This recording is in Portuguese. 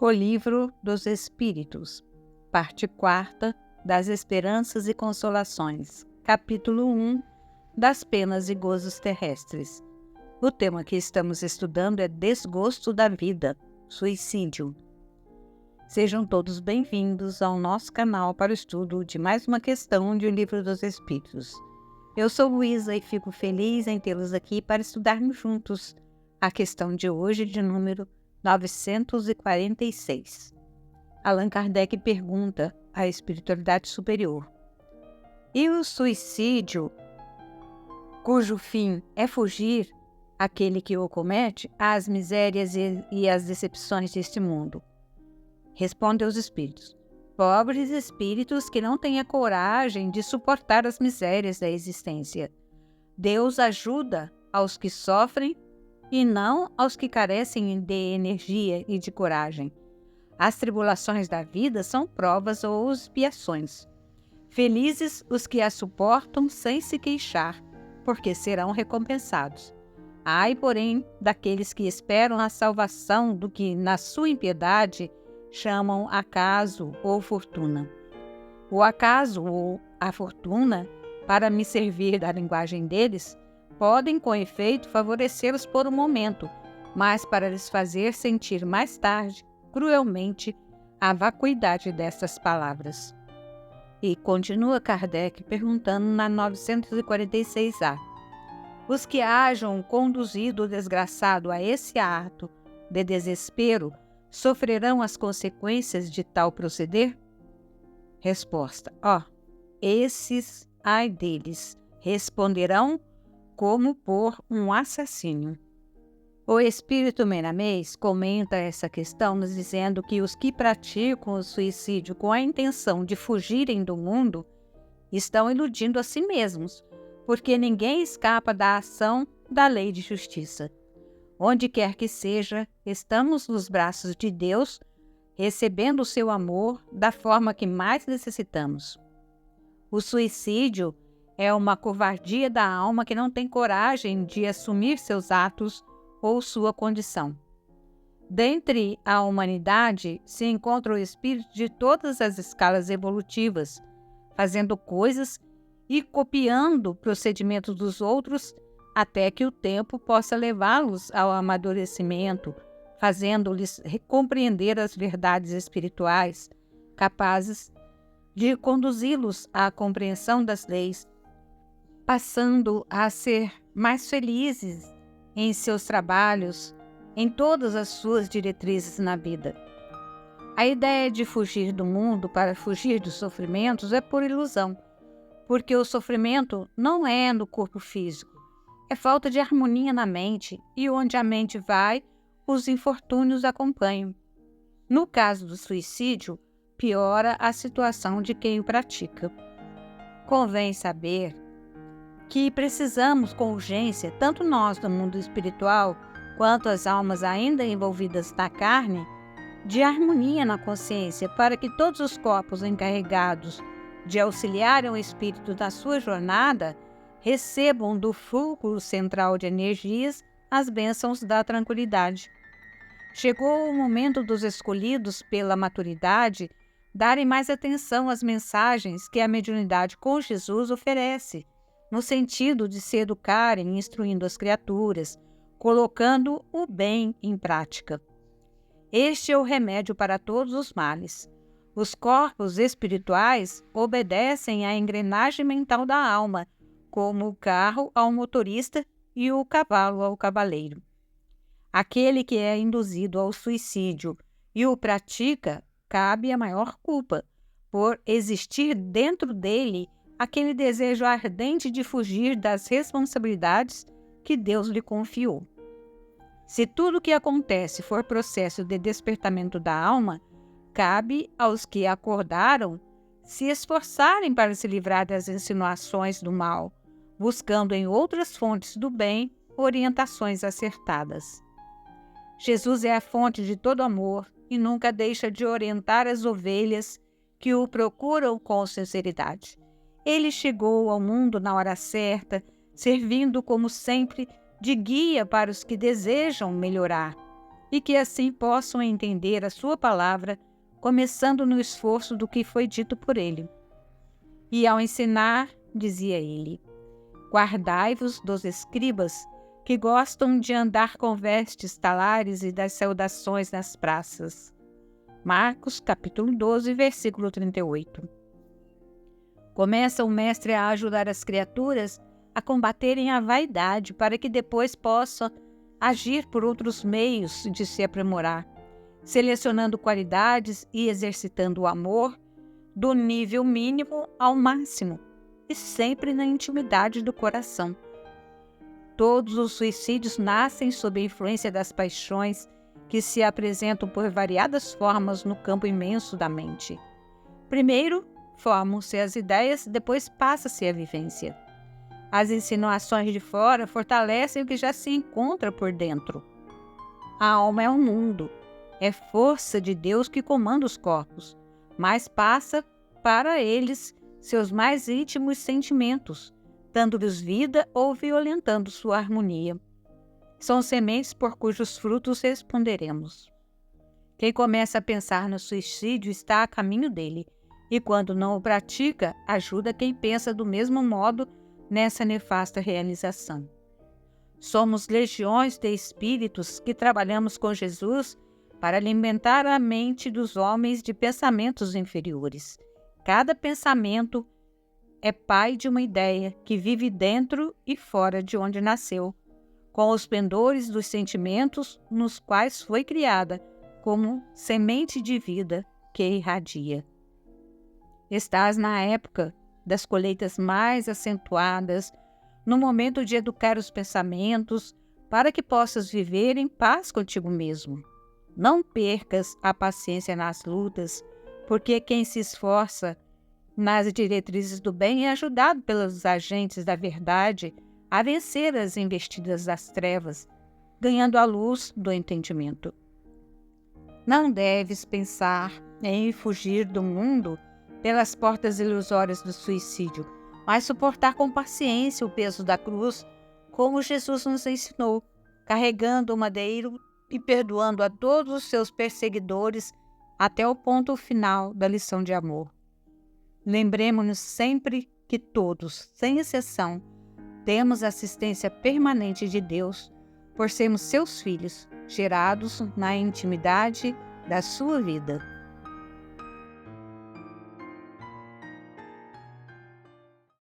O Livro dos Espíritos, parte 4, das Esperanças e Consolações, capítulo 1, das Penas e Gozos Terrestres. O tema que estamos estudando é Desgosto da Vida, Suicídio. Sejam todos bem-vindos ao nosso canal para o estudo de mais uma questão de O Livro dos Espíritos. Eu sou Luísa e fico feliz em tê-los aqui para estudarmos juntos a questão de hoje de número 946. Allan Kardec pergunta à espiritualidade superior: e o suicídio, cujo fim é fugir, aquele que o comete, às misérias e às decepções deste mundo? Responde aos espíritos: pobres espíritos que não têm a coragem de suportar as misérias da existência. Deus ajuda aos que sofrem e não aos que carecem de energia e de coragem. As tribulações da vida são provas ou expiações. Felizes os que as suportam sem se queixar, porque serão recompensados. Ai, porém, daqueles que esperam a salvação do que, na sua impiedade, chamam acaso ou fortuna. O acaso ou a fortuna, para me servir da linguagem deles, podem, com efeito, favorecê-los por um momento, mas para lhes fazer sentir mais tarde, cruelmente, a vacuidade dessas palavras. E continua Kardec perguntando na 946A: os que hajam conduzido o desgraçado a esse ato de desespero sofrerão as consequências de tal proceder? Resposta: esses, ai deles, responderão como por um assassínio. O espírito Meramês comenta essa questão nos dizendo que os que praticam o suicídio com a intenção de fugirem do mundo estão iludindo a si mesmos, porque ninguém escapa da ação da lei de justiça. Onde quer que seja, estamos nos braços de Deus, recebendo o seu amor da forma que mais necessitamos. O suicídio é uma covardia da alma que não tem coragem de assumir seus atos ou sua condição. Dentre a humanidade se encontra o espírito de todas as escalas evolutivas, fazendo coisas e copiando procedimentos dos outros até que o tempo possa levá-los ao amadurecimento, fazendo-lhes compreender as verdades espirituais, capazes de conduzi-los à compreensão das leis, passando a ser mais felizes em seus trabalhos, em todas as suas diretrizes na vida. A ideia de fugir do mundo para fugir dos sofrimentos é por ilusão, porque o sofrimento não é no corpo físico, é falta de harmonia na mente, e onde a mente vai, os infortúnios acompanham. No caso do suicídio, piora a situação de quem o pratica. Convém saber que precisamos com urgência, tanto nós do mundo espiritual, quanto as almas ainda envolvidas na carne, de harmonia na consciência, para que todos os corpos encarregados de auxiliarem o espírito na sua jornada recebam do fulcro central de energias as bênçãos da tranquilidade. Chegou o momento dos escolhidos pela maturidade darem mais atenção às mensagens que a mediunidade com Jesus oferece, no sentido de se educarem instruindo as criaturas, colocando o bem em prática. Este é o remédio para todos os males. Os corpos espirituais obedecem à engrenagem mental da alma, como o carro ao motorista e o cavalo ao cavaleiro. Aquele que é induzido ao suicídio e o pratica, cabe a maior culpa, por existir dentro dele aquele desejo ardente de fugir das responsabilidades que Deus lhe confiou. Se tudo o que acontece for processo de despertamento da alma, cabe aos que acordaram se esforçarem para se livrar das insinuações do mal, buscando em outras fontes do bem orientações acertadas. Jesus é a fonte de todo amor e nunca deixa de orientar as ovelhas que o procuram com sinceridade. Ele chegou ao mundo na hora certa, servindo, como sempre, de guia para os que desejam melhorar, e que assim possam entender a sua palavra, começando no esforço do que foi dito por ele. E ao ensinar, dizia ele: guardai-vos dos escribas, que gostam de andar com vestes talares e das saudações nas praças. Marcos, capítulo 12, versículo 38. Começa o mestre a ajudar as criaturas a combaterem a vaidade para que depois possa agir por outros meios de se aprimorar, selecionando qualidades e exercitando o amor do nível mínimo ao máximo e sempre na intimidade do coração. Todos os suicídios nascem sob a influência das paixões que se apresentam por variadas formas no campo imenso da mente. Primeiro, formam-se as ideias, depois passa-se a vivência. As insinuações de fora fortalecem o que já se encontra por dentro. A alma é um mundo, é força de Deus que comanda os corpos, mas passa para eles seus mais íntimos sentimentos, dando-lhes vida ou violentando sua harmonia. São sementes por cujos frutos responderemos. Quem começa a pensar no suicídio está a caminho dele, e quando não o pratica, ajuda quem pensa do mesmo modo nessa nefasta realização. Somos legiões de espíritos que trabalhamos com Jesus para alimentar a mente dos homens de pensamentos inferiores. Cada pensamento é pai de uma ideia que vive dentro e fora de onde nasceu, com os pendores dos sentimentos nos quais foi criada, como semente de vida que irradia. Estás na época das colheitas mais acentuadas, no momento de educar os pensamentos, para que possas viver em paz contigo mesmo. Não percas a paciência nas lutas, porque quem se esforça nas diretrizes do bem é ajudado pelos agentes da verdade a vencer as investidas das trevas, ganhando a luz do entendimento. Não deves pensar em fugir do mundo pelas portas ilusórias do suicídio, mas suportar com paciência o peso da cruz, como Jesus nos ensinou, carregando o madeiro e perdoando a todos os seus perseguidores até o ponto final da lição de amor. Lembremos-nos sempre que todos, sem exceção, temos assistência permanente de Deus por sermos seus filhos, gerados na intimidade da sua vida.